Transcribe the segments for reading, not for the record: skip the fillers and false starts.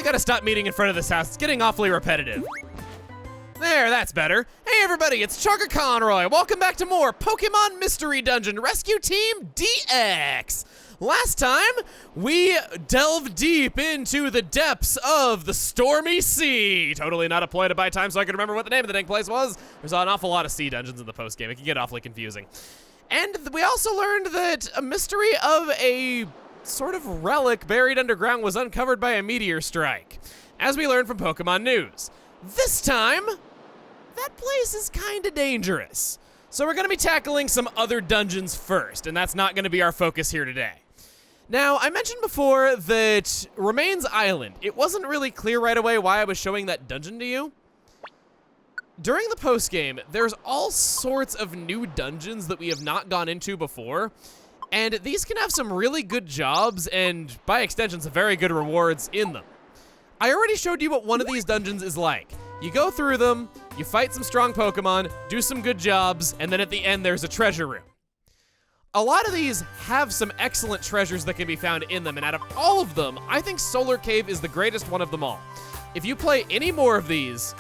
gotta stop meeting in front of this house. It's getting awfully repetitive. There, that's better. Hey everybody, it's Chugga Conroy. Welcome back to more Pokemon Mystery Dungeon Rescue Team DX. Last time, we delved deep into the depths of the Stormy Sea. Totally not a ploy to buy time so I can remember what the name of the dang place was. There's an awful lot of sea dungeons in the post-game. It can get awfully confusing. And we also learned that a mystery of a sort of relic buried underground was uncovered by a meteor strike, as we learned from Pokemon News. This time, that place is kinda dangerous. So we're gonna be tackling some other dungeons first, and that's not gonna be our focus here today. Now, I mentioned before that Remains Island, it wasn't really clear right away why I was showing that dungeon to you. During the post-game, there's all sorts of new dungeons that we have not gone into before, and these can have some really good jobs, and by extension, some very good rewards in them. I already showed you what one of these dungeons is like. You go through them, you fight some strong Pokemon, do some good jobs, and then at the end there's a treasure room. A lot of these have some excellent treasures that can be found in them, and out of all of them, I think Solar Cave is the greatest one of them all. If you play any more of these,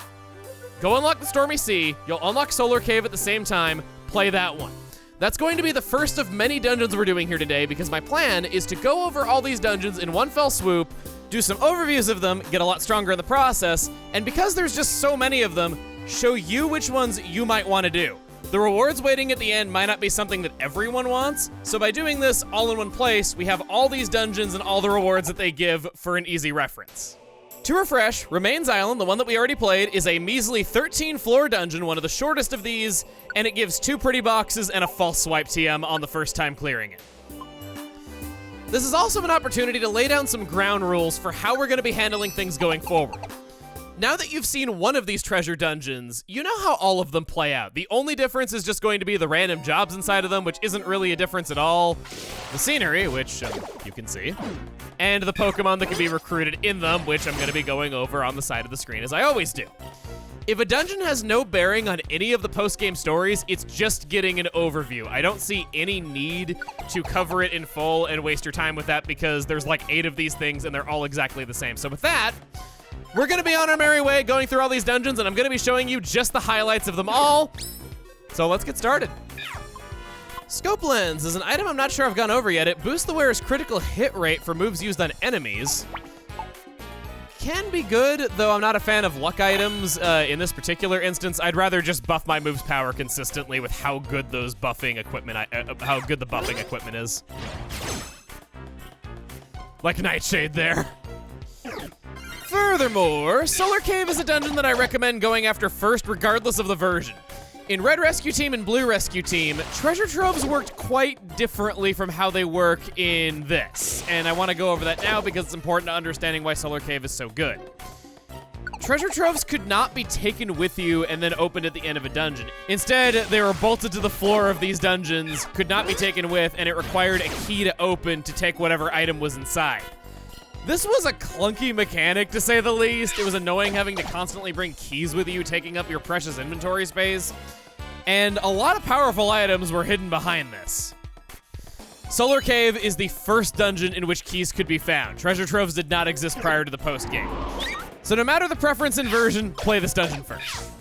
go unlock the Stormy Sea, you'll unlock Solar Cave at the same time, play that one. That's going to be the first of many dungeons we're doing here today, because my plan is to go over all these dungeons in one fell swoop, do some overviews of them, get a lot stronger in the process, and because there's just so many of them, show you which ones you might want to do. The rewards waiting at the end might not be something that everyone wants, so by doing this all in one place, we have all these dungeons and all the rewards that they give for an easy reference. To refresh, Remains Island, the one that we already played, is a measly 13-floor dungeon, one of the shortest of these, and it gives 2 pretty boxes and a false swipe TM on the first time clearing it. This is also an opportunity to lay down some ground rules for how we're going to be handling things going forward. Now that you've seen one of these treasure dungeons, you know how all of them play out. The only difference is just going to be the random jobs inside of them, which isn't really a difference at all. The scenery, which you can see, and the Pokemon that can be recruited in them, which I'm going to be going over on the side of the screen as I always do. If a dungeon has no bearing on any of the post-game stories, it's just getting an overview. I don't see any need to cover it in full and waste your time with that because there's like 8 of these things and they're all exactly the same. So with that, we're gonna be on our merry way going through all these dungeons and I'm gonna be showing you just the highlights of them all. So let's get started. Scope Lens is an item I'm not sure I've gone over yet. It boosts the wearer's critical hit rate for moves used on enemies. Can be good, though I'm not a fan of luck items in this particular instance. I'd rather just buff my move's power consistently with how good those buffing equipment, how good the buffing equipment is. Like Nightshade there. Furthermore, Solar Cave is a dungeon that I recommend going after first regardless of the version. In Red Rescue Team and Blue Rescue Team, treasure troves worked quite differently from how they work in this. And I want to go over that now because it's important to understanding why Solar Cave is so good. Treasure troves could not be taken with you and then opened at the end of a dungeon. Instead, they were bolted to the floor of these dungeons, could not be taken with, and it required a key to open to take whatever item was inside. This was a clunky mechanic, to say the least. It was annoying having to constantly bring keys with you, taking up your precious inventory space. And a lot of powerful items were hidden behind this. Solar Cave is the first dungeon in which keys could be found. Treasure troves did not exist prior to the post-game. So no matter the preference in version, play this dungeon first.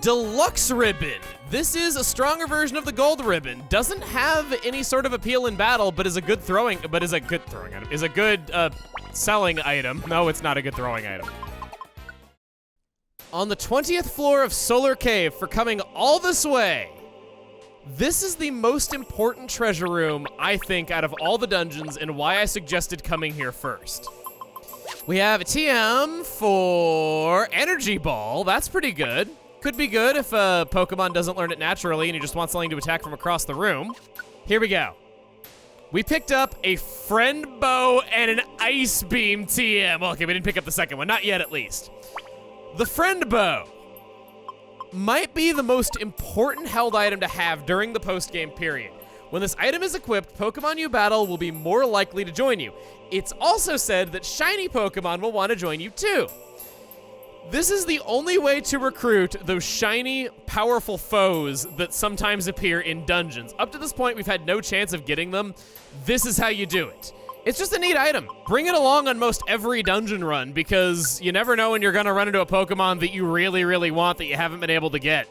Deluxe Ribbon. This is a stronger version of the Gold Ribbon. Doesn't have any sort of appeal in battle, but is a good throwing item. Is a good selling item. No, it's not a good throwing item. On the 20th floor of Solar Cave, for coming all this way, this is the most important treasure room, I think, out of all the dungeons, and why I suggested coming here first. We have a TM for Energy Ball. That's pretty good. Could be good if a Pokemon doesn't learn it naturally and you just want something to attack from across the room. Here we go. We picked up a Friend Bow and an Ice Beam TM. Okay, we didn't pick up the second one. Not yet, at least. The Friend Bow might be the most important held item to have during the post-game period. When this item is equipped, Pokemon you battle will be more likely to join you. It's also said that shiny Pokemon will want to join you too. This is the only way to recruit those shiny, powerful foes that sometimes appear in dungeons. Up to this point, we've had no chance of getting them. This is how you do it. It's just a neat item. Bring it along on most every dungeon run because you never know when you're gonna run into a Pokemon that you really, really want that you haven't been able to get.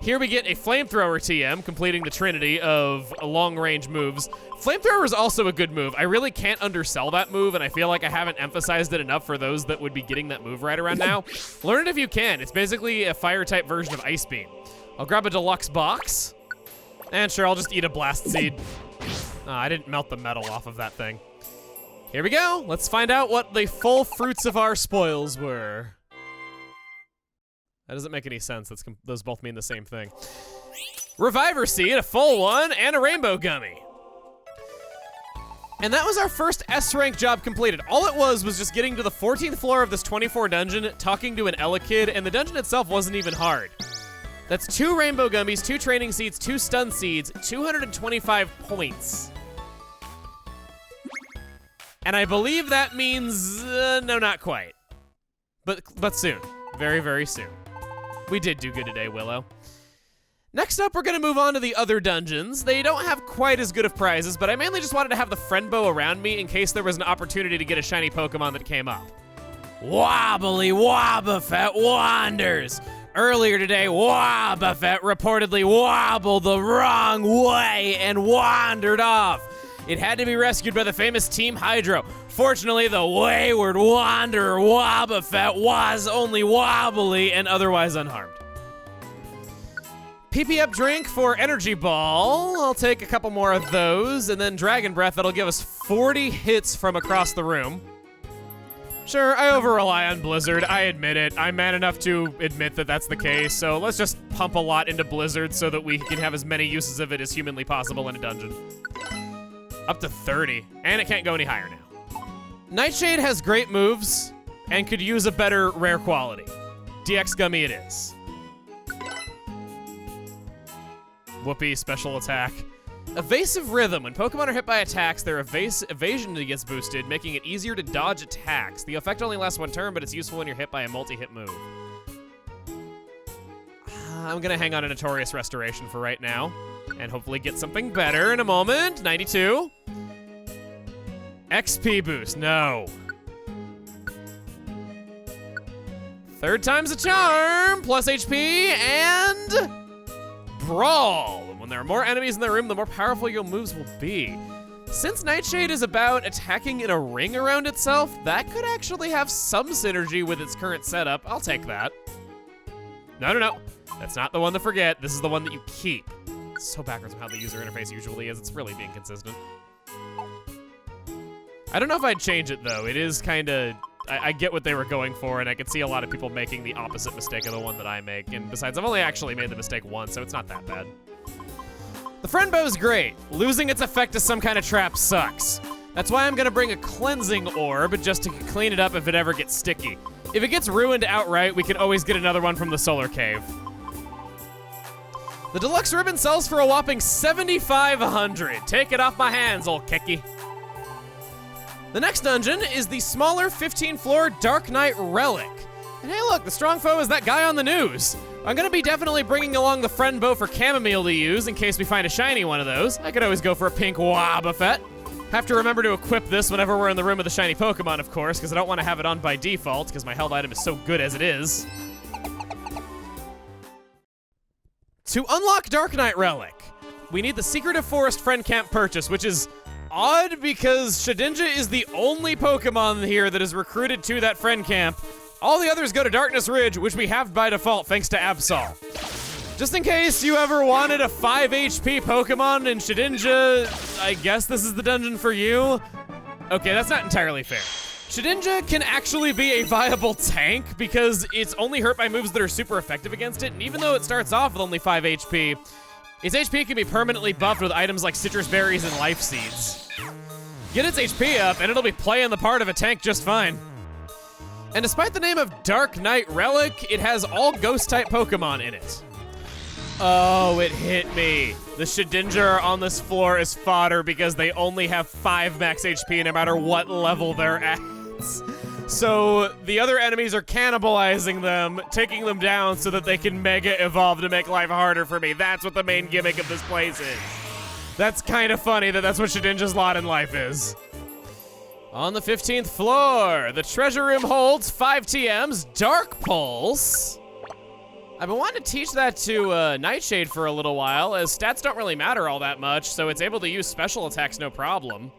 Here we get a Flamethrower TM, completing the trinity of long-range moves. Flamethrower is also a good move. I really can't undersell that move, and I feel like I haven't emphasized it enough for those that would be getting that move right around now. Learn it if you can. It's basically a fire-type version of Ice Beam. I'll grab a deluxe box, and sure, I'll just eat a Blast Seed. I didn't melt the metal off of that thing. Here we go. Let's find out what the full fruits of our spoils were. That doesn't make any sense. Those both mean the same thing. Reviver Seed, a full one, and a Rainbow Gummy. And that was our first S-rank job completed. All it was just getting to the 14th floor of this 24 dungeon, talking to an Elekid, and the dungeon itself wasn't even hard. That's 2 Rainbow Gummies, 2 Training Seeds, 2 Stun Seeds, 225 points. And I believe that means, no, not quite. But soon. Very, very soon. We did do good today, Willow. Next up, we're gonna move on to the other dungeons. They don't have quite as good of prizes, but I mainly just wanted to have the friend bow around me in case there was an opportunity to get a shiny Pokemon that came up. Wobbly Wobbuffet wanders. Earlier today, Wobbuffet reportedly wobbled the wrong way and wandered off. It had to be rescued by the famous Team Hydro. Fortunately, the wayward wanderer Wobbuffet was only wobbly and otherwise unharmed. PP up drink for Energy Ball. I'll take a couple more of those, and then Dragon Breath, that'll give us 40 hits from across the room. Sure, I over-rely on Blizzard, I admit it. I'm man enough to admit that that's the case, so let's just pump a lot into Blizzard so that we can have as many uses of it as humanly possible in a dungeon. Up to 30, and it can't go any higher now. Nightshade has great moves and could use a better rare quality. DX Gummy it is. Whoopee, special attack. Evasive Rhythm. When Pokemon are hit by attacks, their evasion gets boosted, making it easier to dodge attacks. The effect only lasts 1 turn, but it's useful when you're hit by a multi-hit move. I'm gonna hang on a Notorious Restoration for right now, and hopefully get something better in a moment. 92. XP boost, no. 3rd time's a charm, plus HP, and Brawl. When there are more enemies in the room, the more powerful your moves will be. Since Nightshade is about attacking in a ring around itself, that could actually have some synergy with its current setup. I'll take that. No. That's not the one to forget. This is the one that you keep. It's so backwards from how the user interface usually is. It's really being consistent. I don't know if I'd change it, though. It is kind of... I get what they were going for, and I can see a lot of people making the opposite mistake of the one that I make. And besides, I've only actually made the mistake once, so it's not that bad. The friend bow's great. Losing its effect to some kind of trap sucks. That's why I'm gonna bring a cleansing orb just to clean it up if it ever gets sticky. If it gets ruined outright, we can always get another one from the Solar Cave. The deluxe ribbon sells for a whopping 7,500. Take it off my hands, old Keki. The next dungeon is the smaller 15-floor Darknight Relic. And hey look, the strong foe is that guy on the news. I'm gonna be definitely bringing along the friend bow for Chamomile to use in case we find a shiny one of those. I could always go for a pink Wobbuffet. Have to remember to equip this whenever we're in the room with the shiny Pokemon, of course, because I don't want to have it on by default, because my held item is so good as it is. To unlock Darknight Relic, we need the Secretive Forest Friend Camp purchase, which is odd because Shedinja is the only Pokemon here that is recruited to that friend camp. All the others go to Darkness Ridge, which we have by default thanks to Absol. Just in case you ever wanted a 5 HP Pokemon in Shedinja, I guess this is the dungeon for you. Okay, that's not entirely fair. Shedinja can actually be a viable tank because it's only hurt by moves that are super effective against it, and even though it starts off with only 5 HP, its HP can be permanently buffed with items like Citrus Berries and Life Seeds. Get its HP up, and it'll be playing the part of a tank just fine. And despite the name of Darknight Relic, it has all Ghost-type Pokemon in it. Oh, it hit me. The Shedinja on this floor is fodder because they only have 5 max HP no matter what level they're at. So the other enemies are cannibalizing them, taking them down so that they can Mega Evolve to make life harder for me. That's what the main gimmick of this place is. That's kind of funny that that's what Shedinja's lot in life is. On the 15th floor, the treasure room holds 5 TMs, Dark Pulse. I've been wanting to teach that to Nightshade for a little while, as stats don't really matter all that much, so it's able to use special attacks no problem.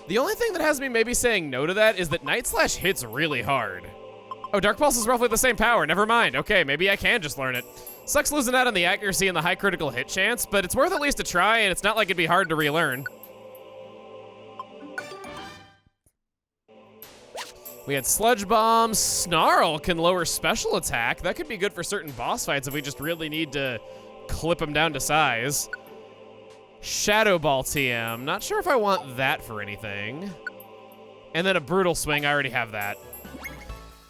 The only thing that has me maybe saying no to that is that Night Slash hits really hard. Oh, Dark Pulse is roughly the same power, never mind. Okay, maybe I can just learn it. Sucks losing out on the accuracy and the high critical hit chance, but it's worth at least a try, and it's not like it'd be hard to relearn. We had Sludge Bomb. Snarl can lower special attack. That could be good for certain boss fights if we just really need to clip them down to size. Shadow Ball TM. Not sure if I want that for anything. And then a Brutal Swing. I already have that.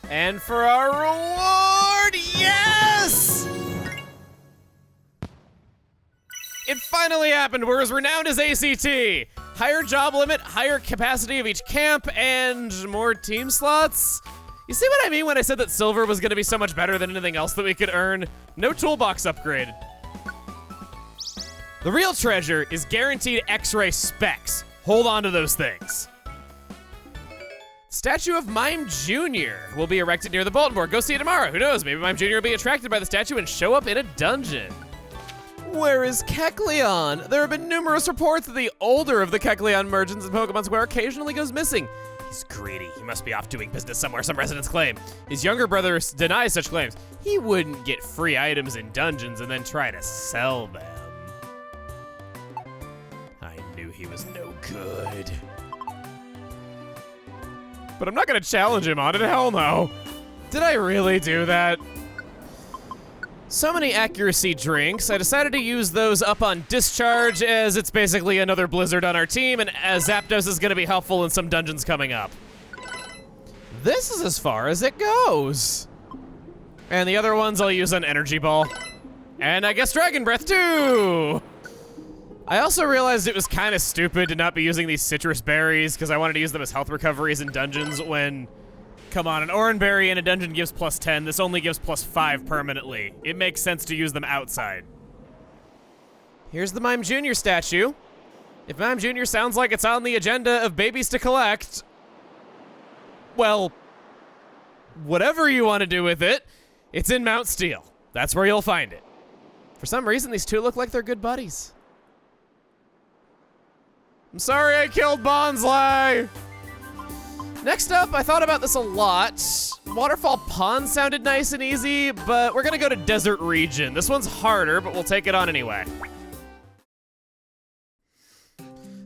And for our reward, yes! It finally happened. We're as renowned as ACT. Higher job limit, higher capacity of each camp, and more team slots. You see what I mean when I said that silver was gonna be so much better than anything else that we could earn? No toolbox upgrade. The real treasure is guaranteed X-ray specs. Hold on to those things. Statue of Mime Jr. will be erected near the bulletin board. Go see it tomorrow. Who knows? Maybe Mime Jr. will be attracted by the statue and show up in a dungeon. Where is Kecleon? There have been numerous reports that the older of the Kecleon merchants in Pokemon Square occasionally goes missing. He's greedy. He must be off doing business somewhere, some residents claim. His younger brother denies such claims. He wouldn't get free items in dungeons and then try to sell them. I knew he was no good. But I'm not gonna challenge him on it, hell no. Did I really do that? So many accuracy drinks, I decided to use those up on Discharge, as it's basically another Blizzard on our team, and as Zapdos is gonna be helpful in some dungeons coming up. This is as far as it goes. And the other ones I'll use on Energy Ball. And I guess Dragon Breath too! I also realized it was kind of stupid to not be using these citrus berries, because I wanted to use them as health recoveries in dungeons when... Come on, an Oran Berry in a dungeon gives +10. This only gives +5 permanently. It makes sense to use them outside. Here's the Mime Jr. statue. If Mime Jr. sounds like it's on the agenda of babies to collect, well, whatever you want to do with it, it's in Mount Steel. That's where you'll find it. For some reason, these two look like they're good buddies. I'm sorry I killed Bonsly! Next up, I thought about this a lot. Waterfall Pond sounded nice and easy, but we're gonna go to Desert Region. This one's harder, but we'll take it on anyway.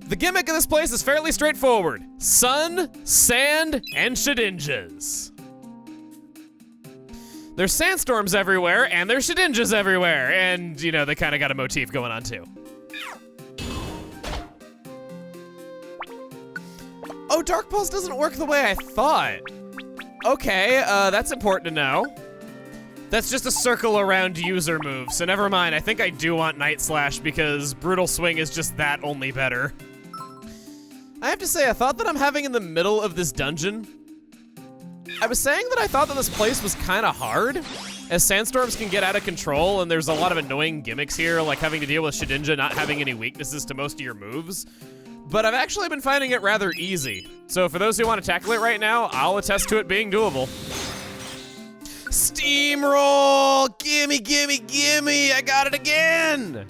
The gimmick of this place is fairly straightforward. Sun, sand, and Shedinjas. There's sandstorms everywhere, and there's Shedinjas everywhere, and, you know, they kind of got a motif going on too. Oh, Dark Pulse doesn't work the way I thought. Okay, that's important to know. That's just a circle around user move, so never mind. I think I do want Night Slash because Brutal Swing is just that, only better. I have to say, I thought that I'm having in the middle of this dungeon. I was saying that I thought that this place was kind of hard, as sandstorms can get out of control and there's a lot of annoying gimmicks here, like having to deal with Shedinja not having any weaknesses to most of your moves. But I've actually been finding it rather easy. So for those who want to tackle it right now, I'll attest to it being doable. Steamroll! Gimme, gimme, gimme! I got it again!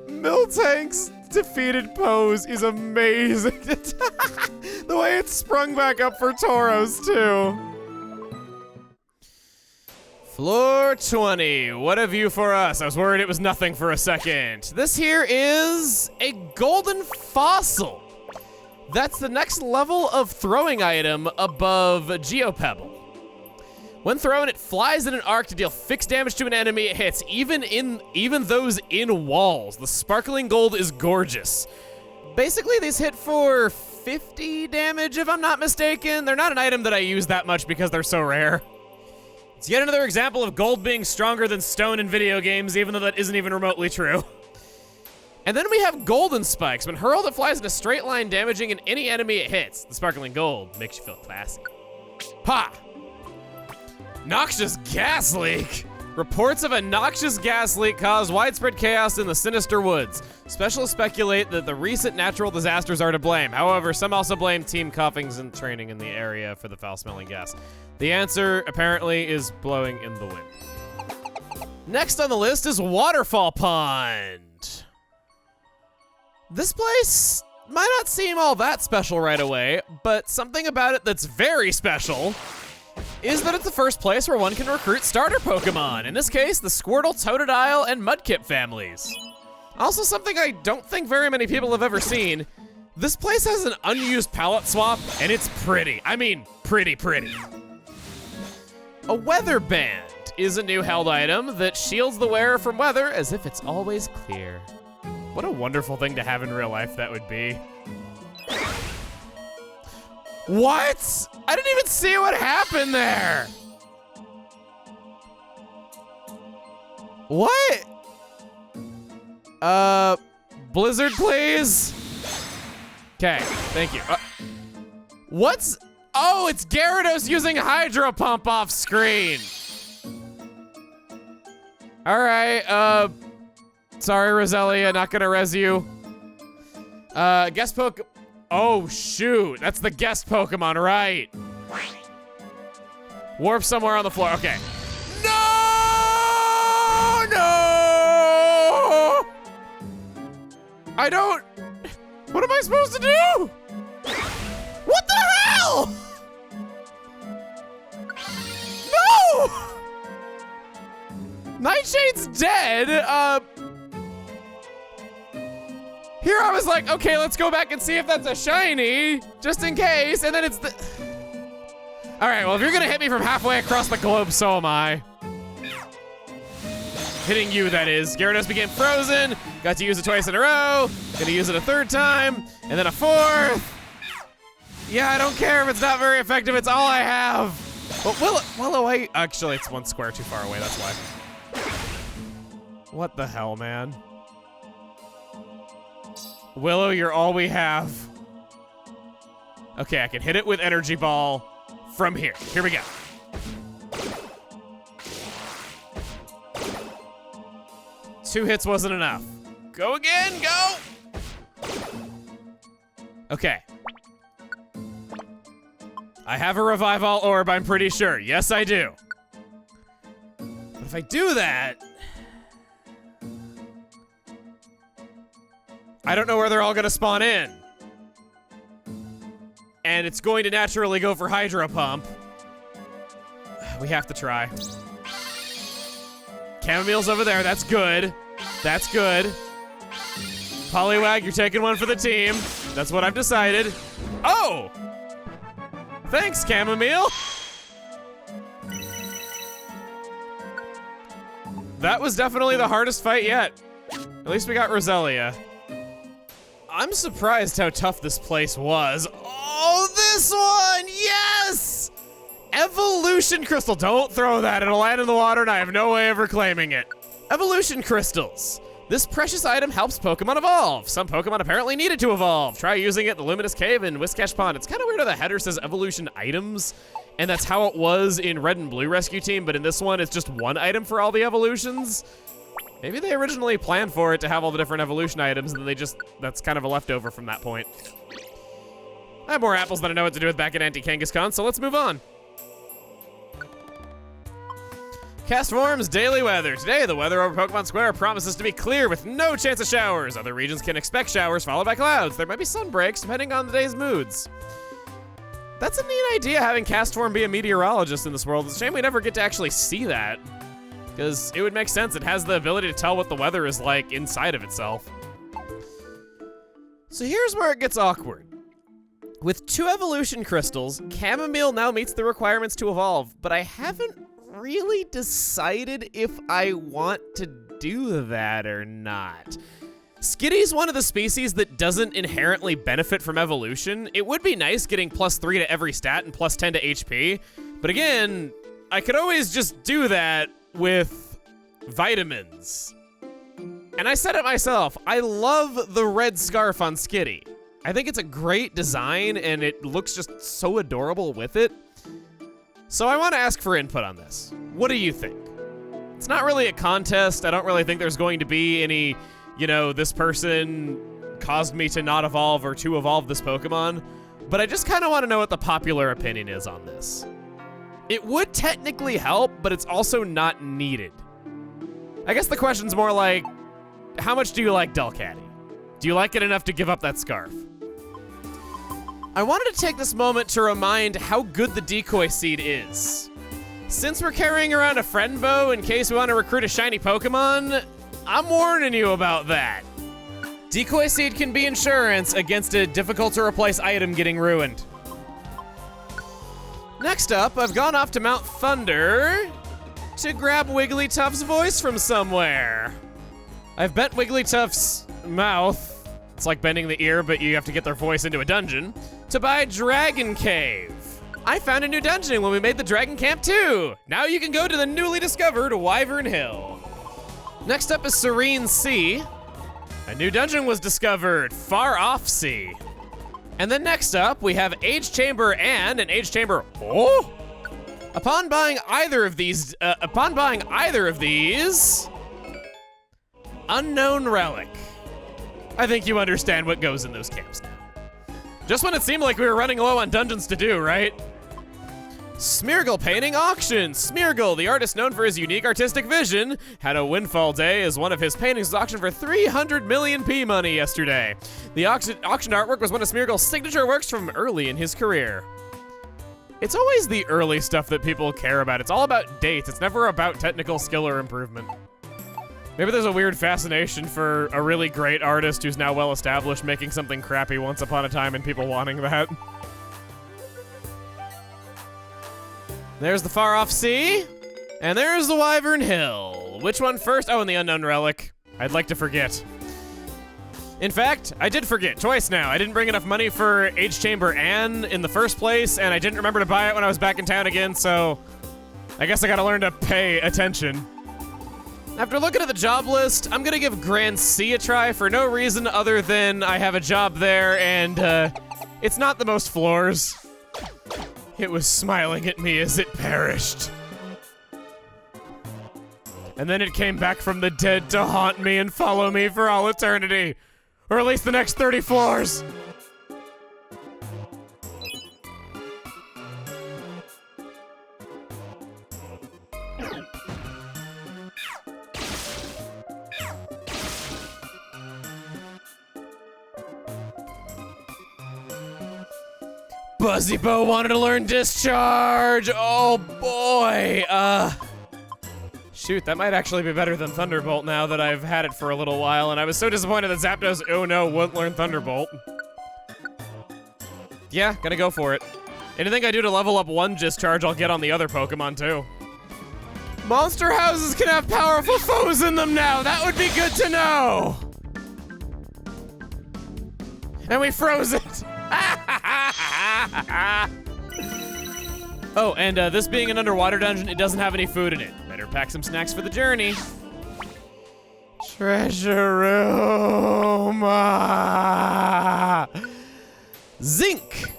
Miltank's defeated pose is amazing. The way it's sprung back up for Tauros too. Floor 20, what a view for us. I was worried it was nothing for a second. This here is a golden fossil. That's the next level of throwing item above Geopebble. When thrown, it flies in an arc to deal fixed damage to an enemy it hits, even those in walls. The sparkling gold is gorgeous. Basically, these hit for 50 damage, if I'm not mistaken. They're not an item that I use that much because they're so rare. It's yet another example of gold being stronger than stone in video games, even though that isn't even remotely true. And then we have golden spikes. When hurled, it flies in a straight line, damaging any enemy it hits. The sparkling gold makes you feel classy. Ha! Noxious gas leak. Reports of a noxious gas leak caused widespread chaos in the sinister woods. Specialists speculate that the recent natural disasters are to blame. However, some also blame team coughings and training in the area for the foul-smelling gas. The answer, apparently, is blowing in the wind. Next on the list is Waterfall Pond. This place might not seem all that special right away, but something about it that's very special is that it's the first place where one can recruit starter Pokemon. In this case, the Squirtle, Totodile, and Mudkip families. Also something I don't think very many people have ever seen. This place has an unused palette swap, and it's pretty. I mean, pretty. A weather band is a new held item that shields the wearer from weather as if it's always clear. What a wonderful thing to have in real life that would be. What? I didn't even see what happened there. What? Blizzard, please? Okay, thank you. What's... Oh, it's Gyarados using Hydro Pump off screen. All right, sorry, Roselia, not gonna res you. Guest Poke... Oh, shoot, that's the guest Pokemon, right? Warp somewhere on the floor, okay. No! I don't... What am I supposed to do? What the hell? No! Nightshade's dead, Here I was like, okay, let's go back and see if that's a shiny, just in case, and then it's the... All right, well, if you're gonna hit me from halfway across the globe, so am I. Hitting you, that is. Gyarados became frozen, got to use it twice in a row, gonna use it a third time, and then a fourth. Yeah, I don't care if it's not very effective, it's all I have. But Willow, actually, it's one square too far away, that's why. What the hell, man? Willow, you're all we have. Okay, I can hit it with Energy Ball from here. Here we go. Two hits wasn't enough. Go again, go! Okay. I have a Revival Orb, I'm pretty sure. Yes, I do. But if I do that... I don't know where they're all gonna spawn in. And it's going to naturally go for Hydro Pump. We have to try. Chamomile's over there, that's good. That's good. Poliwag, you're taking one for the team. That's what I've decided. Oh! Thanks, Chamomile. That was definitely the hardest fight yet. At least we got Roselia. I'm surprised how tough this place was. Oh, this one, yes! Evolution Crystal, don't throw that, it'll land in the water and I have no way of reclaiming it. Evolution Crystals. This precious item helps Pokemon evolve. Some Pokemon apparently needed to evolve. Try using it in the Luminous Cave in Whiscash Pond. It's kind of weird how the header says evolution items, and that's how it was in Red and Blue Rescue Team, but in this one, it's just one item for all the evolutions. Maybe they originally planned for it to have all the different evolution items, and then that's kind of a leftover from that point. I have more apples than I know what to do with back at Anti-Kangaskhan, so let's move on. Castform's daily weather. Today, the weather over Pokemon Square promises to be clear with no chance of showers. Other regions can expect showers followed by clouds. There might be sun breaks depending on the day's moods. That's a neat idea, having Castform be a meteorologist in this world. It's a shame we never get to actually see that, because it would make sense. It has the ability to tell what the weather is like inside of itself. So here's where it gets awkward. With 2 evolution crystals, Chamomile now meets the requirements to evolve, but I haven't really decided if I want to do that or not. Skitty's one of the species that doesn't inherently benefit from evolution. It would be nice getting +3 to every stat and +10 to HP, but again, I could always just do that with vitamins. And I said it myself, I love the red scarf on Skitty. I think it's a great design and it looks just so adorable with it. So I want to ask for input on this. What do you think? It's not really a contest. I don't really think there's going to be any, you know, this person caused me to not evolve or to evolve this Pokemon, but I just kind of want to know what the popular opinion is on this. It would technically help, but it's also not needed. I guess the question's more like, how much do you like Delcatty? Do you like it enough to give up that scarf? I wanted to take this moment to remind how good the decoy seed is. Since we're carrying around a friend bow in case we want to recruit a shiny Pokemon, I'm warning you about that. Decoy seed can be insurance against a difficult to replace item getting ruined. Next up, I've gone off to Mount Thunder to grab Wigglytuff's voice from somewhere. I've bent Wigglytuff's mouth, it's like bending the ear, but you have to get their voice into a dungeon, to buy Dragon Cave. I found a new dungeon when we made the Dragon Camp 2. Now you can go to the newly discovered Wyvern Hill. Next up is Serene Sea. A new dungeon was discovered, Far Off Sea. And then next up, we have Age Chamber and an Age Chamber, oh! Upon buying either of these, Unknown Relic. I think you understand what goes in those camps now. Just when it seemed like we were running low on dungeons to do, right? Smeargle Painting Auction. Smeargle, the artist known for his unique artistic vision, had a windfall day as one of his paintings was auctioned for 300 million P money yesterday. The auction artwork was one of Smeargle's signature works from early in his career. It's always the early stuff that people care about. It's all about dates. It's never about technical skill or improvement. Maybe there's a weird fascination for a really great artist who's now well established making something crappy once upon a time and people wanting that. There's the Far Off Sea, and there's the Wyvern Hill. Which one first? Oh, and the Unknown Relic. I'd like to forget. In fact, I did forget twice now. I didn't bring enough money for Age Chamber Ann in the first place, and I didn't remember to buy it when I was back in town again, so I guess I gotta learn to pay attention. After looking at the job list, I'm gonna give Grand Sea a try for no reason other than I have a job there, and it's not the most floors. It was smiling at me as it perished. And then it came back from the dead to haunt me and follow me for all eternity. Or at least the next 30 floors. Buzzybo wanted to learn Discharge! Oh boy! Shoot, that might actually be better than Thunderbolt now that I've had it for a little while, and I was so disappointed that Zapdos, oh no, wouldn't learn Thunderbolt. Yeah, gonna go for it. Anything I do to level up one Discharge, I'll get on the other Pokemon too. Monster houses can have powerful foes in them now! That would be good to know! And we froze it! Oh, and this being an underwater dungeon, it doesn't have any food in it. Better pack some snacks for the journey. Treasure room. Zinc.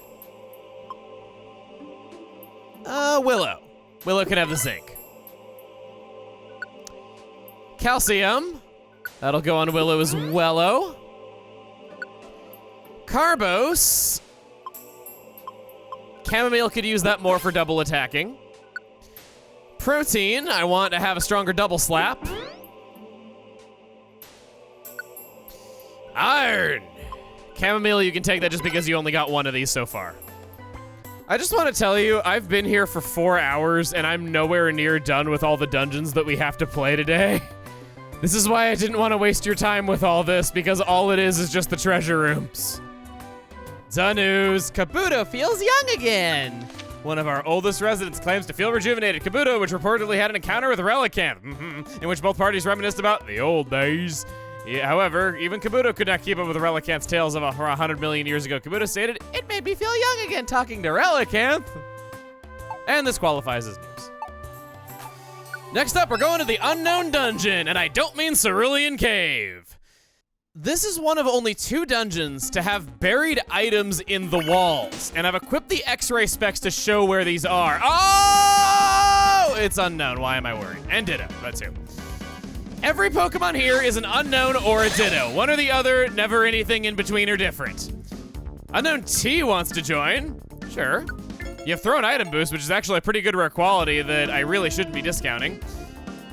Willow. Willow can have the zinc. Calcium. That'll go on Willow as wello. Carbos. Chamomile could use that more for double attacking. Protein, I want to have a stronger double slap. Iron. Chamomile, you can take that just because you only got one of these so far. I just want to tell you, I've been here for 4 hours and I'm nowhere near done with all the dungeons that we have to play today. This is why I didn't want to waste your time with all this, because all it is just the treasure rooms. The news, Kabuto feels young again. One of our oldest residents claims to feel rejuvenated. Kabuto, which reportedly had an encounter with Relicanth, in which both parties reminisced about the old days. Yeah, however, even Kabuto could not keep up with Relicanth's tales of 100 million years ago. Kabuto stated, "It made me feel young again talking to Relicanth." And this qualifies as news. Next up, we're going to the Unknown Dungeon, and I don't mean Cerulean Cave. This is one of only 2 dungeons to have buried items in the walls, and I've equipped the X-ray specs to show where these are. Oh! it's unknown. Why am I worried? And Ditto, that too. Every Pokemon here is an unknown or a Ditto. One or the other, never anything in between or different. Unknown T wants to join. Sure. You have Thrown Item Boost, which is actually a pretty good rare quality that I really shouldn't be discounting.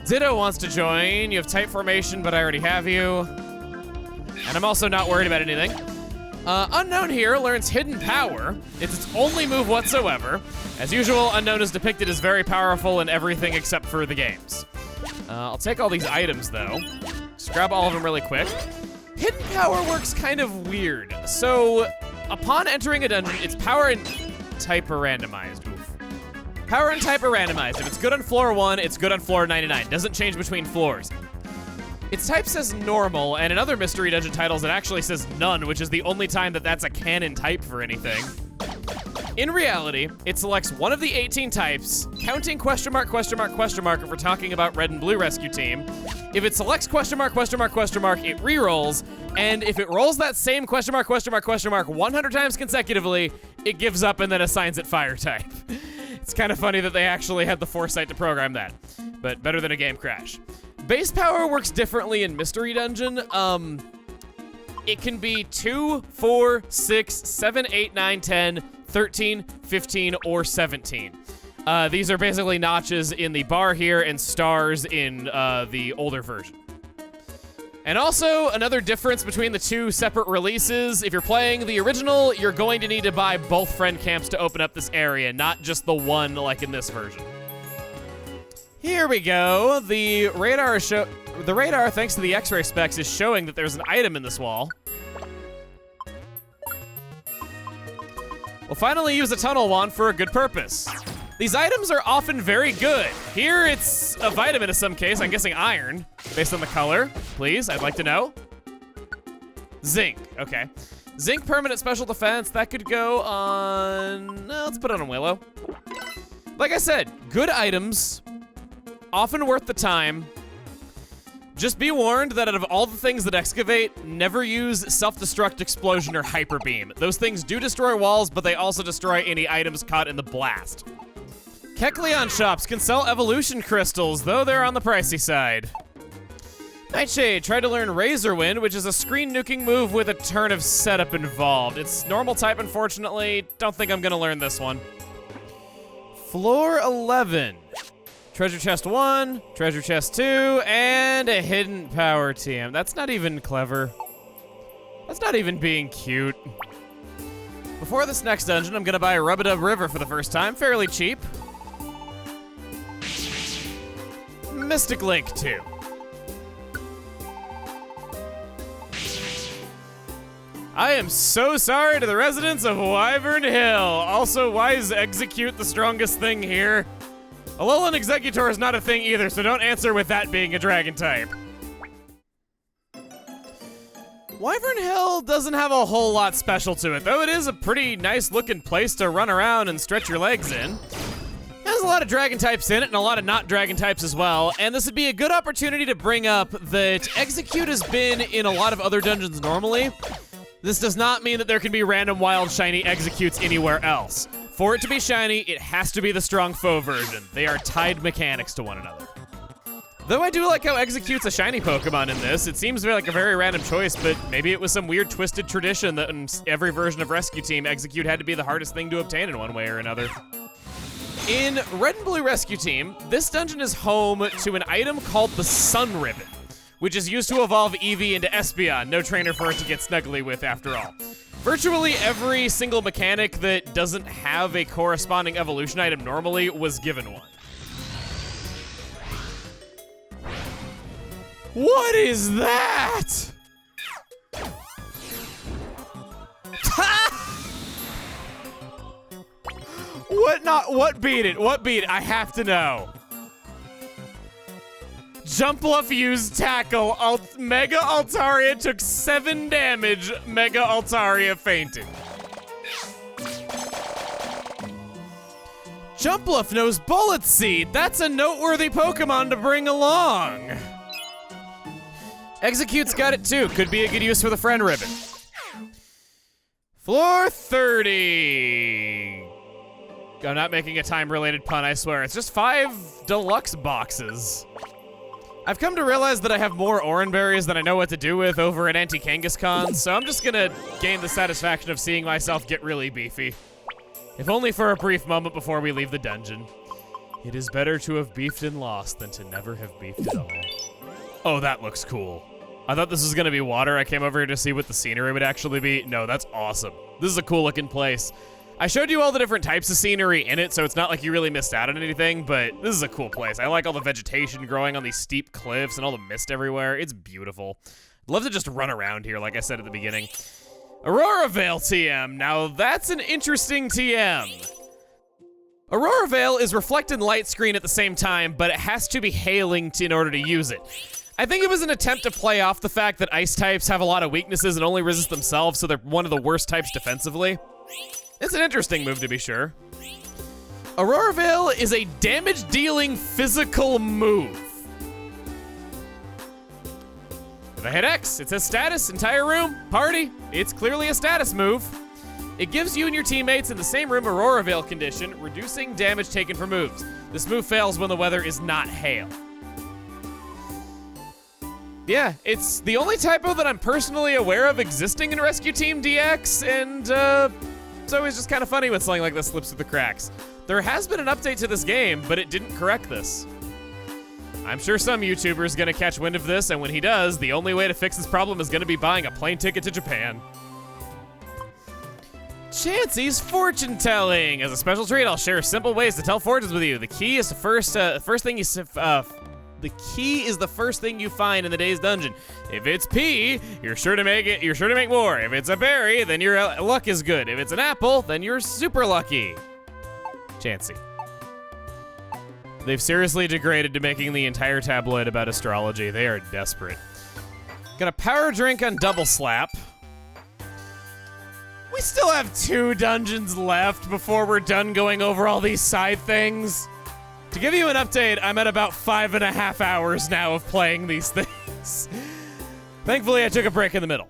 Ditto wants to join. You have Type Formation, but I already have you. And I'm also not worried about anything. Unknown here learns Hidden Power. It's its only move whatsoever. As usual, Unknown is depicted as very powerful in everything except for the games. I'll take all these items, though. Just grab all of them really quick. Hidden Power works kind of weird. So, upon entering a dungeon, its power and type are randomized. Oof. Power and type are randomized. If it's good on floor 1, it's good on floor 99. Doesn't change between floors. Its type says normal, and in other Mystery Dungeon titles, it actually says none, which is the only time that that's a canon type for anything. In reality, it selects one of the 18 types, counting question mark, question mark, question mark if we're talking about Red and Blue Rescue Team. If it selects question mark, question mark, question mark, it re-rolls, and if it rolls that same question mark, question mark, question mark 100 times consecutively, it gives up and then assigns it Fire type. It's kind of funny that they actually had the foresight to program that, but better than a game crash. Base power works differently in Mystery Dungeon. It can be 2, 4, 6, 7, 8, 9, 10, 13, 15, or 17. These are basically notches in the bar here and stars in the older version. And also, another difference between the two separate releases, if you're playing the original, you're going to need to buy both friend camps to open up this area, not just the one like in this version. Here we go. The radar, thanks to the X-ray specs, is showing that there's an item in this wall. We'll finally use a tunnel wand for a good purpose. These items are often very good. Here it's a vitamin in some case, I'm guessing iron, based on the color. Please, I'd like to know. Zinc, okay. Zinc permanent special defense, that could go on, no, let's put it on Willow. Like I said, good items, often worth the time. Just be warned that out of all the things that excavate, never use self-destruct, explosion, or hyper beam. Those things do destroy walls, but they also destroy any items caught in the blast. Kecleon shops can sell evolution crystals, though they're on the pricey side. Nightshade tried to learn Razor Wind, which is a screen nuking move with a turn of setup involved. It's normal type, unfortunately. Don't think I'm gonna learn this one. Floor 11. Treasure chest 1, treasure chest 2, and a hidden power TM. That's not even clever. That's not even being cute. Before this next dungeon, I'm gonna buy a Rub-a-Dub River for the first time, fairly cheap. Mystic Link 2. I am so sorry to the residents of Wyvern Hill. Also, why is Execute the strongest thing here? Alolan Executor is not a thing either, so don't answer with that being a dragon type. Wyvern Hill doesn't have a whole lot special to it, though it is a pretty nice looking place to run around and stretch your legs in. It has a lot of dragon types in it and a lot of not dragon types as well, and this would be a good opportunity to bring up that Execute has been in a lot of other dungeons normally. This does not mean that there can be random wild shiny Executes anywhere else. For it to be shiny, it has to be the strong foe version. They are tied mechanics to one another. Though I do like how Execute's a shiny Pokemon in this. It seems like a very random choice, but maybe it was some weird twisted tradition that in every version of Rescue Team, Execute had to be the hardest thing to obtain in one way or another. In Red and Blue Rescue Team, this dungeon is home to an item called the Sun Ribbon, which is used to evolve Eevee into Espeon. No trainer for it to get snuggly with after all. Virtually every single mechanic that doesn't have a corresponding evolution item normally was given one. What is that? What beat it? What beat it? I have to know. Jumpluff used Tackle. Mega Altaria took 7 damage. Mega Altaria fainted. Jumpluff knows Bullet Seed. That's a noteworthy Pokemon to bring along. Execute's got it too. Could be a good use for the friend ribbon. Floor 30. I'm not making a time-related pun, I swear. It's just 5 deluxe boxes. I've come to realize that I have more Oran berries than I know what to do with over at Anti-Kangaskhan, so I'm just gonna gain the satisfaction of seeing myself get really beefy. If only for a brief moment before we leave the dungeon. It is better to have beefed and lost than to never have beefed at all. Oh, that looks cool. I thought this was gonna be water. I came over here to see what the scenery would actually be. No, that's awesome. This is a cool looking place. I showed you all the different types of scenery in it, so it's not like you really missed out on anything, but this is a cool place. I like all the vegetation growing on these steep cliffs and all the mist everywhere. It's beautiful. I'd love to just run around here, like I said at the beginning. Aurora Vale TM. Now, that's an interesting TM. Aurora Vale is reflecting light screen at the same time, but it has to be hailing in order to use it. I think it was an attempt to play off the fact that ice types have a lot of weaknesses and only resist themselves, so they're one of the worst types defensively. It's an interesting move, to be sure. Aurora Vale is a damage-dealing physical move. If I hit X, it says status, entire room, party. It's clearly a status move. It gives you and your teammates in the same room Aurora Vale condition, reducing damage taken from moves. This move fails when the weather is not hail. Yeah, it's the only typo that I'm personally aware of existing in Rescue Team DX, and it's always just kind of funny when something like this slips through the cracks. There has been an update to this game, but it didn't correct this. I'm sure some YouTuber is gonna catch wind of this, and when he does, the only way to fix this problem is gonna be buying a plane ticket to Japan. Chansey's fortune telling. As a special treat, I'll share simple ways to tell fortunes with you. The key is the first thing you find in the day's dungeon. If it's P, you're sure to make more. If it's a berry, then your luck is good. If it's an apple, then you're super lucky. Chansey. They've seriously degraded to making the entire tabloid about astrology. They are desperate. Gonna power drink on Double Slap. We still have 2 dungeons left before we're done going over all these side things. To give you an update, I'm at about 5.5 hours now of playing these things. Thankfully, I took a break in the middle.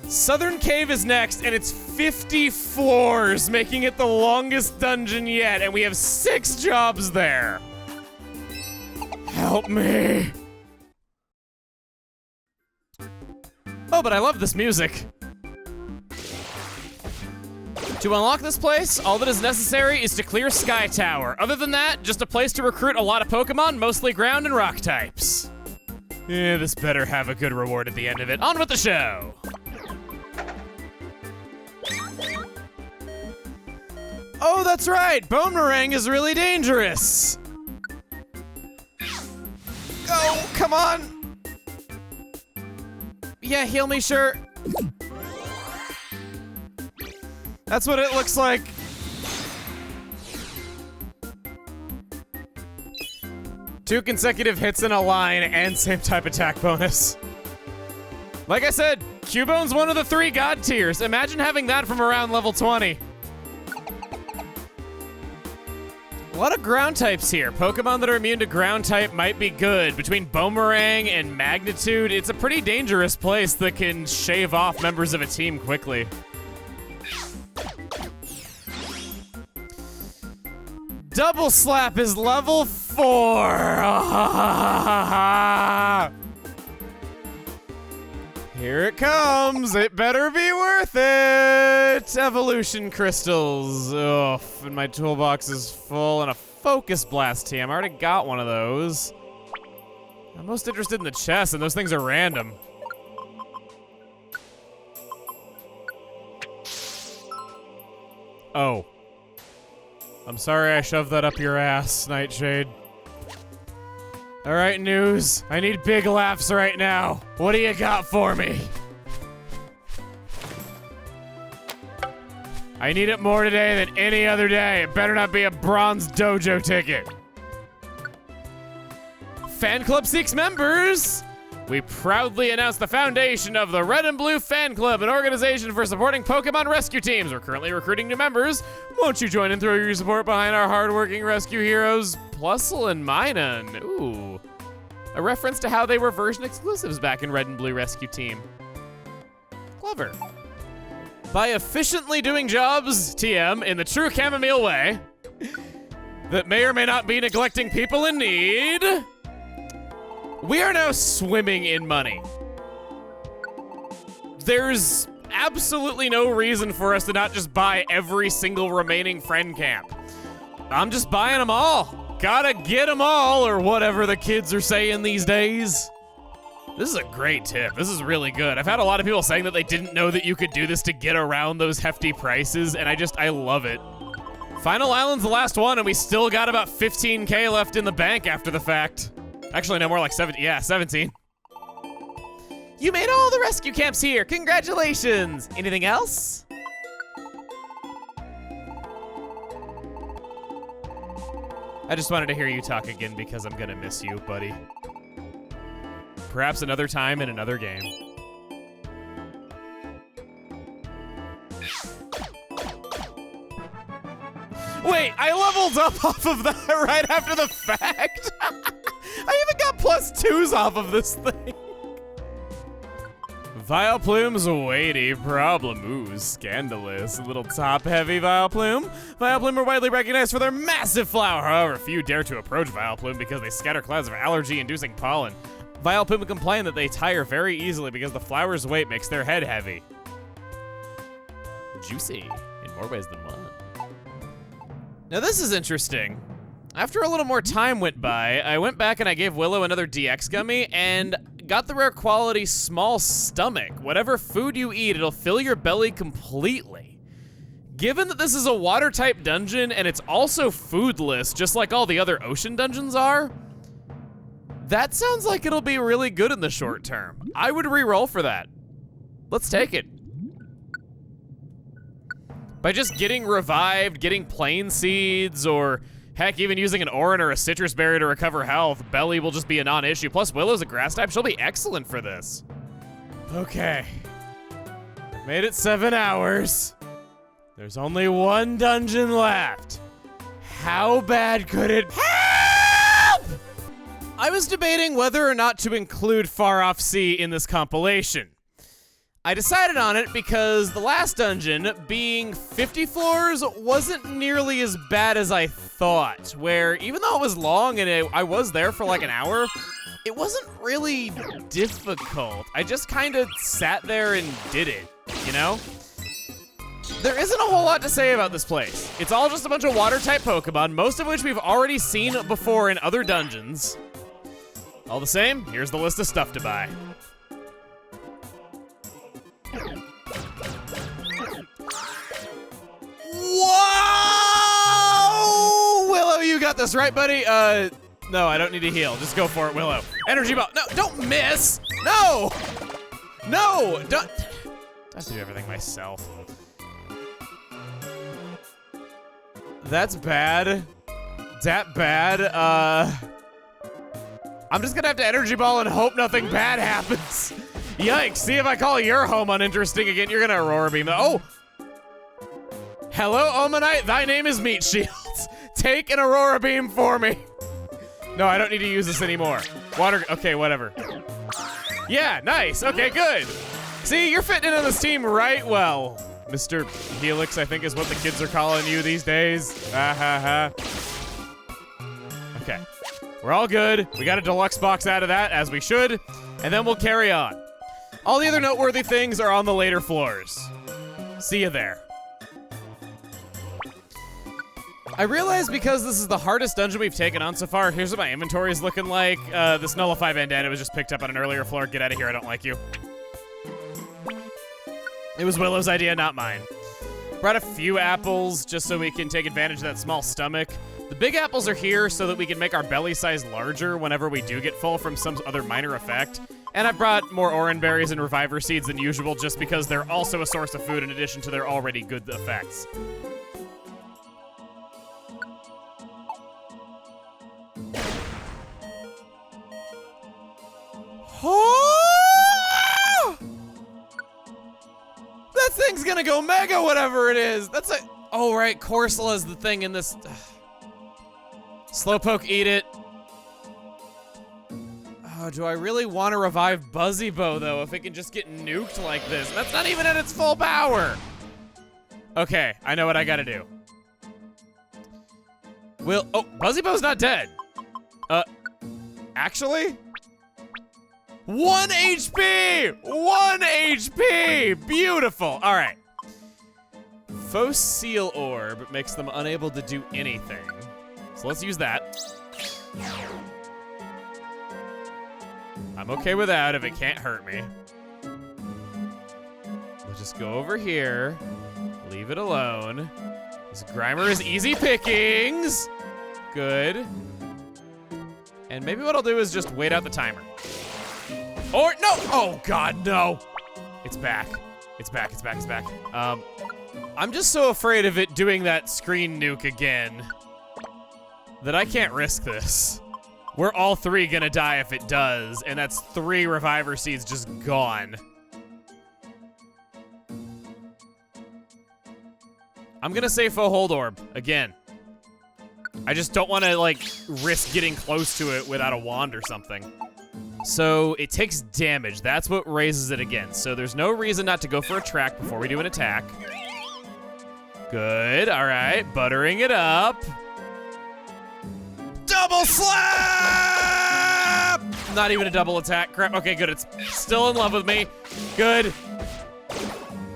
Southern Cave is next, and it's 50 floors, making it the longest dungeon yet, and we have 6 jobs there. Help me. Oh, but I love this music. To unlock this place, all that is necessary is to clear Sky Tower. Other than that, just a place to recruit a lot of Pokemon, mostly ground and rock types. Yeah, this better have a good reward at the end of it. On with the show! Oh, that's right! Boomerang is really dangerous! Oh, come on! Yeah, heal me, sure. That's what it looks like. Two consecutive hits in a line and same type attack bonus. Like I said, Cubone's one of the 3 god tiers. Imagine having that from around level 20. A lot of ground types here. Pokemon that are immune to ground type might be good. Between Boomerang and Magnitude, it's a pretty dangerous place that can shave off members of a team quickly. Double Slap is level 4. Here it comes. It better be worth it. Evolution crystals. Ugh, and my toolbox is full. And a Focus Blast TM. I already got one of those. I'm most interested in the chest, and those things are random. Oh. I'm sorry I shoved that up your ass, Nightshade. Alright, News. I need big laughs right now. What do you got for me? I need it more today than any other day. It better not be a bronze dojo ticket. Fan Club seeks members! We proudly announce the foundation of the Red and Blue Fan Club, an organization for supporting Pokemon rescue teams. We're currently recruiting new members. Won't you join and throw your support behind our hardworking rescue heroes, Plusle and Minun? Ooh. A reference to how they were version exclusives back in Red and Blue Rescue Team. Clever. By efficiently doing jobs, TM, in the true chamomile way, that may or may not be neglecting people in need, we are now swimming in money. There's absolutely no reason for us to not just buy every single remaining friend camp. I'm just buying them all. Gotta get them all, or whatever the kids are saying these days. This is a great tip. This is really good. I've had a lot of people saying that they didn't know that you could do this to get around those hefty prices, and I love it. Final Island's the last one, and we still got about 15K left in the bank after the fact. Actually, no, more like 17. Yeah, 17. You made all the rescue camps here. Congratulations. Anything else? I just wanted to hear you talk again because I'm gonna miss you, buddy. Perhaps another time in another game. Wait, I leveled up off of that right after the fact? I even got +2s off of this thing. Vileplume's a weighty problem. Ooh, scandalous. A little top-heavy Vileplume. Vileplume are widely recognized for their massive flower. However, few dare to approach Vileplume because they scatter clouds of allergy-inducing pollen. Vileplume complain that they tire very easily because the flower's weight makes their head heavy. Juicy, in more ways than one. Now this is interesting. After a little more time went by, I went back and I gave Willow another DX gummy and got the rare quality small stomach. Whatever food you eat, it'll fill your belly completely. Given that this is a water type dungeon and it's also foodless, just like all the other ocean dungeons are, that sounds like it'll be really good in the short term. I would re-roll for that. Let's take it. By just getting revived, getting plain seeds, or heck, even using an orange or a citrus berry to recover health, belly will just be a non-issue. Plus, Willow's a grass type. She'll be excellent for this. Okay. Made it 7 hours. There's only one dungeon left. How bad could it help? I was debating whether or not to include Far Off Sea in this compilation. I decided on it because the last dungeon, being 50 floors, wasn't nearly as bad as I thought, where even though it was long and I was there for like an hour, it wasn't really difficult. I just kind of sat there and did it, you know? There isn't a whole lot to say about this place. It's all just a bunch of water-type Pokemon, most of which we've already seen before in other dungeons. All the same, here's the list of stuff to buy. Whoa! Willow, you got this, right, buddy? No, I don't need to heal. Just go for it, Willow. Energy ball. No, don't miss! No! No! Don't... I have to do everything myself. That's bad. That bad, I'm just gonna have to energy ball and hope nothing bad happens. Yikes, see if I call your home uninteresting again, you're gonna Aurora Beam. Oh! Hello, Omanite, thy name is Meat Shields. Take an Aurora Beam for me. No, I don't need to use this anymore. Water, okay, whatever. Yeah, nice, okay, good. See, you're fitting into this team right well. Mr. Helix, I think is what the kids are calling you these days. Okay, we're all good. We got a deluxe box out of that, as we should, and then we'll carry on. All the other noteworthy things are on the later floors. See you there. I realize because this is the hardest dungeon we've taken on so far, here's what my inventory is looking like. This Nullify bandana was just picked up on an earlier floor. Get out of here, I don't like you. It was Willow's idea, not mine. Brought a few apples just so we can take advantage of that small stomach. The big apples are here so that we can make our belly size larger whenever we do get full from some other minor effect. And I brought more orange berries and reviver seeds than usual just because they're also a source of food in addition to their already good effects. Oh! That thing's gonna go mega whatever it is. That's a... Oh, right, Corsola's the thing in this... Slowpoke, eat it. Oh, do I really want to revive Buzzybo, though, if it can just get nuked like this? That's not even at its full power. Okay, I know what I gotta do. Oh, Buzzybo's not dead. Actually? 1 HP! 1 HP! Beautiful, all right. Fossil Orb makes them unable to do anything. So let's use that. I'm okay with that if it can't hurt me. We'll just go over here, leave it alone. This Grimer is easy pickings. Good. And maybe what I'll do is just wait out the timer. Or, no! Oh God, no! It's back. It's back, it's back, it's back. I'm just so afraid of it doing that screen nuke again that I can't risk this. We're all 3 gonna die if it does, and that's 3 Reviver Seeds just gone. I'm gonna say Faux Hold Orb, again. I just don't wanna, like, risk getting close to it without a wand or something. So it takes damage, that's what raises it again. So there's no reason not to go for a track before we do an attack. Good, all right, buttering it up. Double slap! Not even a double attack, crap. Okay, good, it's still in love with me. Good.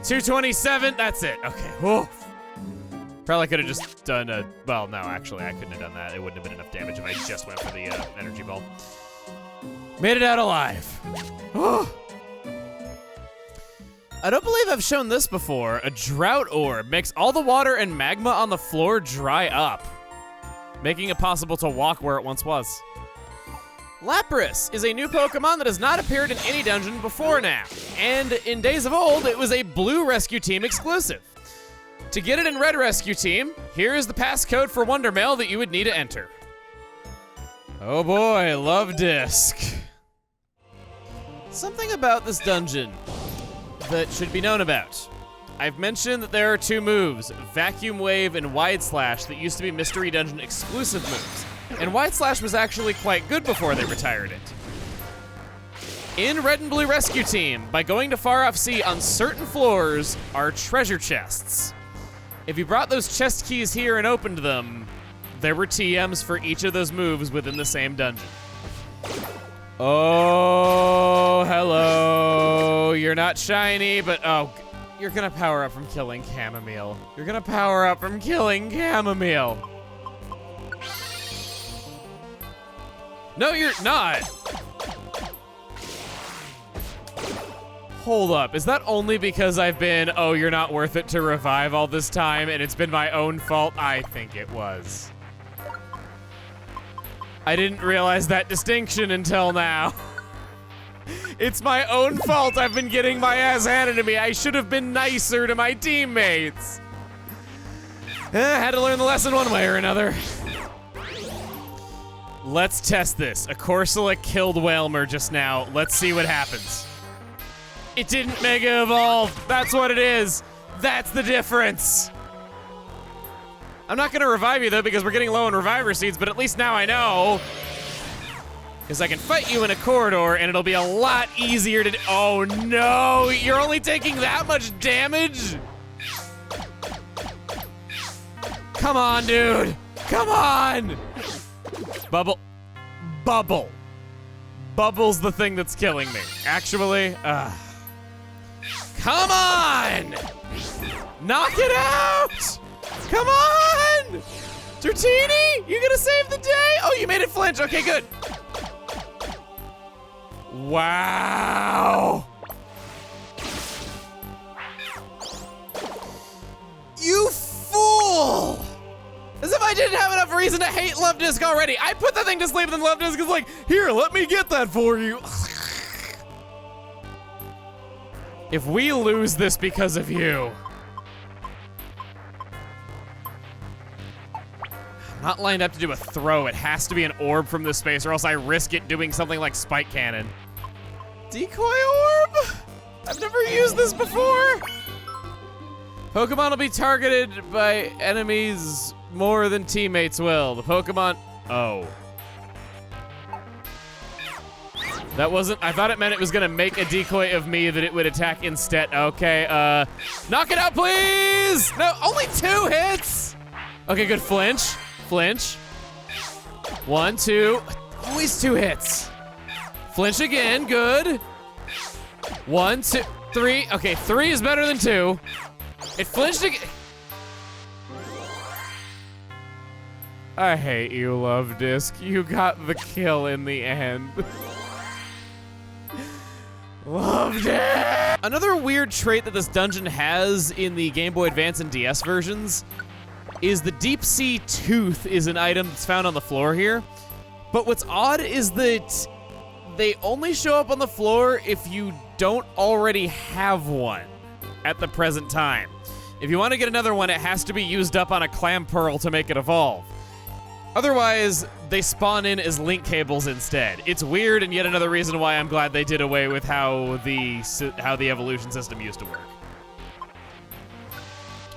227, that's it, okay, whoa. Probably could have just done a, well, no, actually, I couldn't have done that. It wouldn't have been enough damage if I just went for the energy ball. Made it out alive. I don't believe I've shown this before. A Drought Orb makes all the water and magma on the floor dry up, making it possible to walk where it once was. Lapras is a new Pokemon that has not appeared in any dungeon before now, and in days of old, it was a Blue Rescue Team exclusive. To get it in Red Rescue Team, here is the passcode for Wonder Mail that you would need to enter. Oh boy, Love Disc. Something about this dungeon that should be known about. I've mentioned that there are 2 moves, Vacuum Wave and Wide Slash, that used to be Mystery Dungeon exclusive moves. And Wide Slash was actually quite good before they retired it. In Red and Blue Rescue Team, by going to Far Off Sea on certain floors are treasure chests. If you brought those chest keys here and opened them, there were TMs for each of those moves within the same dungeon. Oh, hello. You're not shiny, but oh, you're gonna power up from killing Chamomile. You're gonna power up from killing Chamomile. No, you're not. Hold up, is that only because I've been, oh, you're not worth it to revive all this time and it's been my own fault? I think it was. I didn't realize that distinction until now. It's my own fault I've been getting my ass handed to me. I should have been nicer to my teammates. Had to learn the lesson one way or another. Let's test this. A Corsola killed Wailmer just now. Let's see what happens. It didn't Mega Evolve. That's what it is. That's the difference. I'm not gonna revive you though because we're getting low on Reviver Seeds, but at least now I know. Because I can fight you in a corridor and it'll be a lot easier to, oh no, you're only taking that much damage? Come on, dude, come on. Bubble, Bubble. Bubble's the thing that's killing me. Actually, come on! Knock it out! Come on! Dratini, you gonna save the day? Oh, you made it flinch, okay, good. Wow. You fool! As if I didn't have enough reason to hate Love Disc already. I put that thing to sleep and then Love Disc is like, here, let me get that for you. If we lose this because of you. I'm not lined up to do a throw. It has to be an orb from this space or else I risk it doing something like Spike Cannon. Decoy orb? I've never used this before. Pokemon will be targeted by enemies more than teammates will. The Pokemon, oh. That wasn't, I thought it meant it was gonna make a decoy of me that it would attack instead. Okay, knock it out, please! No, only 2 hits! Okay, good, flinch, flinch. 1, 2, always 2 hits. Flinch again, good. 1, 2, 3, okay, 3 is better than 2. It flinched again. I hate you, Love Disc. You got the kill in the end. Loved it! Another weird trait that this dungeon has in the Game Boy Advance and DS versions is the deep sea tooth is an item that's found on the floor here. But what's odd is that they only show up on the floor if you don't already have one at the present time. If you want to get another one, it has to be used up on a clam pearl to make it evolve. Otherwise, they spawn in as link cables instead. It's weird, and yet another reason why I'm glad they did away with how the evolution system used to work.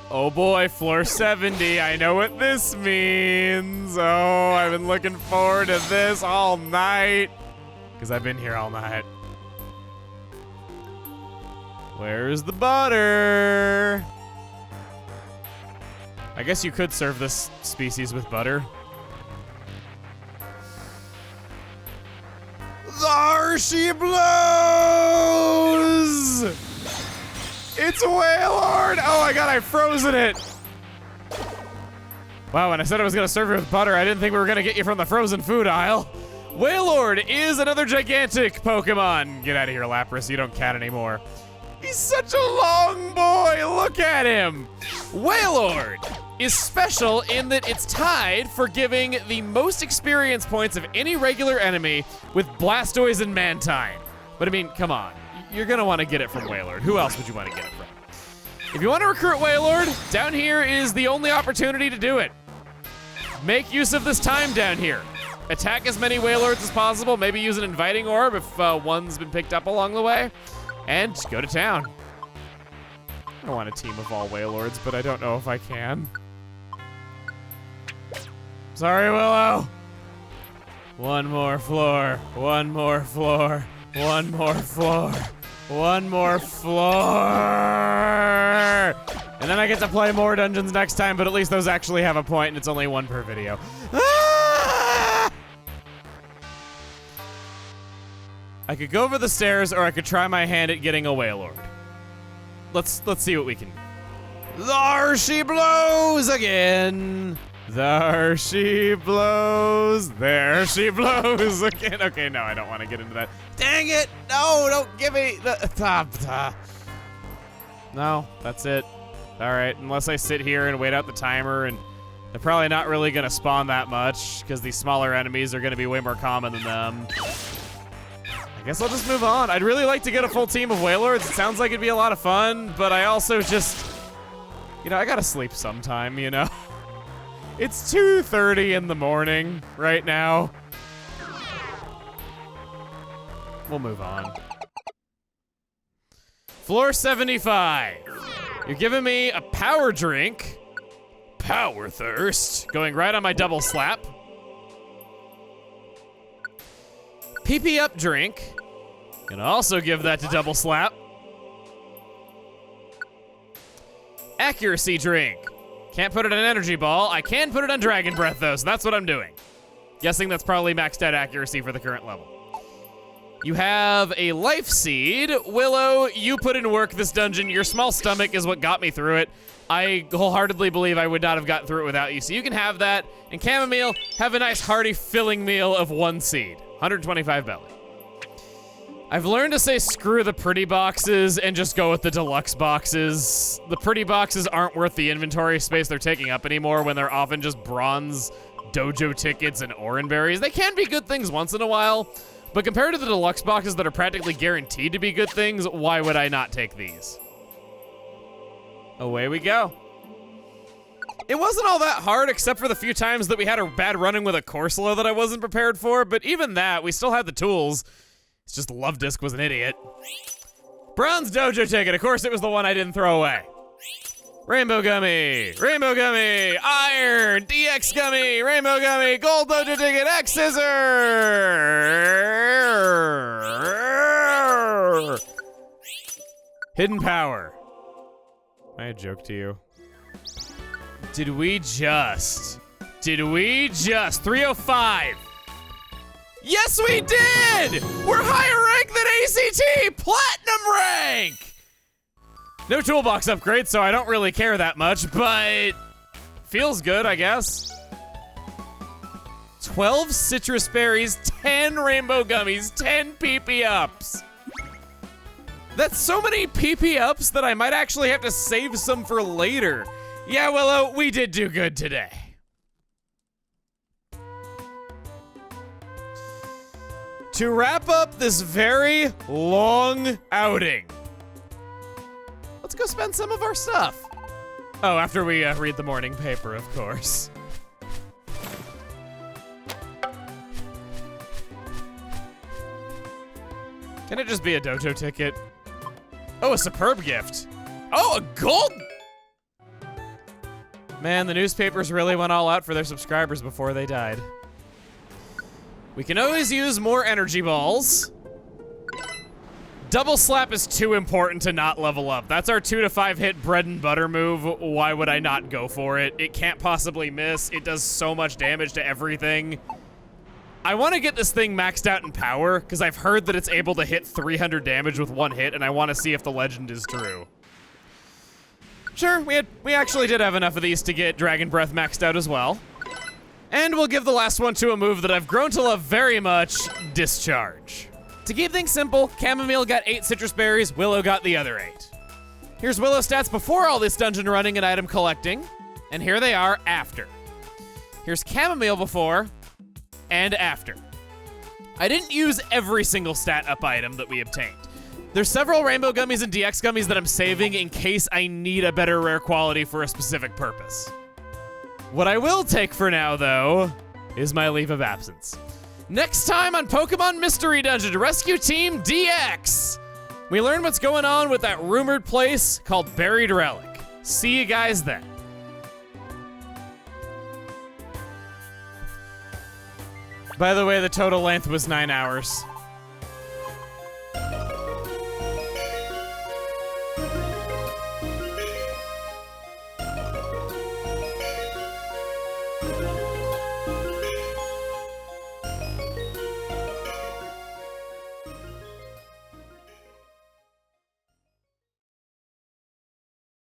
Oh boy, floor 70. I know what this means. Oh, I've been looking forward to this all night. Because I've been here all night. Where's the butter? I guess you could serve this species with butter. There she blows! It's Wailord! Oh my god, I've frozen it! Wow, when I said I was gonna serve you with butter, I didn't think we were gonna get you from the frozen food aisle. Wailord is another gigantic Pokemon. Get out of here, Lapras, you don't count anymore. He's such a long boy, look at him! Wailord is special in that it's tied for giving the most experience points of any regular enemy with Blastoise and Mantine. But I mean, come on. You're gonna want to get it from Wailord. Who else would you want to get it from? If you want to recruit Wailord, down here is the only opportunity to do it. Make use of this time down here. Attack as many Wailords as possible, maybe use an inviting orb if one's been picked up along the way, and just go to town. I want a team of all Wailords, but I don't know if I can. Sorry, Willow. One more floor, one more floor, one more floor, one more floor. And then I get to play more dungeons next time, but at least those actually have a point and it's only 1 per video. Ah! I could go over the stairs or I could try my hand at getting a Wailord. Let's see what we can do. There she blows again. There she blows. There she blows again. Okay, no, I don't want to get into that. Dang it! No, don't give me the No, that's it. All right, unless I sit here and wait out the timer, and they're probably not really gonna spawn that much because these smaller enemies are gonna be way more common than them. I guess I'll just move on. I'd really like to get a full team of Wailords. It sounds like it'd be a lot of fun, but I also just, you know, I gotta sleep sometime, you know? It's 2:30 in the morning right now. We'll move on. Floor 75. You're giving me a power drink. Power thirst. Going right on my double slap. PP up drink. Gonna also give that to double slap. Accuracy drink. Can't put it on energy ball. I can put it on dragon breath though, so that's what I'm doing. Guessing that's probably maxed out accuracy for the current level. You have a life seed. Willow, you put in work this dungeon. Your small stomach is what got me through it. I wholeheartedly believe I would not have gotten through it without you. So you can have that. And Chamomile, have a nice hearty filling meal of 1 seed. 125 belly. I've learned to say screw the pretty boxes and just go with the deluxe boxes. The pretty boxes aren't worth the inventory space they're taking up anymore when they're often just bronze dojo tickets and oran berries. They can be good things once in a while, but compared to the deluxe boxes that are practically guaranteed to be good things, why would I not take these? Away we go. It wasn't all that hard except for the few times that we had a bad run-in with a Corsola that I wasn't prepared for, but even that, we still had the tools. It's just Love Disc was an idiot. Bronze dojo ticket, of course it was the one I didn't throw away. Rainbow Gummy, Rainbow Gummy, Iron, DX Gummy, Rainbow Gummy, Gold Dojo Ticket, X Scissor! Hidden Power. Am I a joke to you? Did we just 305? Yes, we did! We're higher rank than ACT! Platinum rank! No toolbox upgrade, so I don't really care that much, but feels good, I guess. 12 citrus berries, 10 rainbow gummies, 10 PP ups. That's so many PP ups that I might actually have to save some for later. Yeah, Willow, we did do good today. To wrap up this very long outing, let's go spend some of our stuff. Oh, after we read the morning paper, of course. Can it just be a dojo ticket? Oh, a superb gift. Oh, a gold! Man, the newspapers really went all out for their subscribers before they died. We can always use more energy balls. Double slap is too important to not level up. That's our 2 to 5 hit bread and butter move. Why would I not go for it? It can't possibly miss. It does so much damage to everything. I want to get this thing maxed out in power, because I've heard that it's able to hit 300 damage with one hit, and I want to see if the legend is true. Sure, we actually did have enough of these to get Dragon Breath maxed out as well. And we'll give the last one to a move that I've grown to love very much, Discharge. To keep things simple, Chamomile got 8 citrus berries, Willow got the other 8. Here's Willow's stats before all this dungeon running and item collecting, and here they are after. Here's Chamomile before, and after. I didn't use every single stat up item that we obtained. There's several Rainbow Gummies and DX Gummies that I'm saving in case I need a better rare quality for a specific purpose. What I will take for now, though, is my leave of absence. Next time on Pokemon Mystery Dungeon Rescue Team DX, we learn what's going on with that rumored place called Buried Relic. See you guys then. By the way, the total length was 9 hours.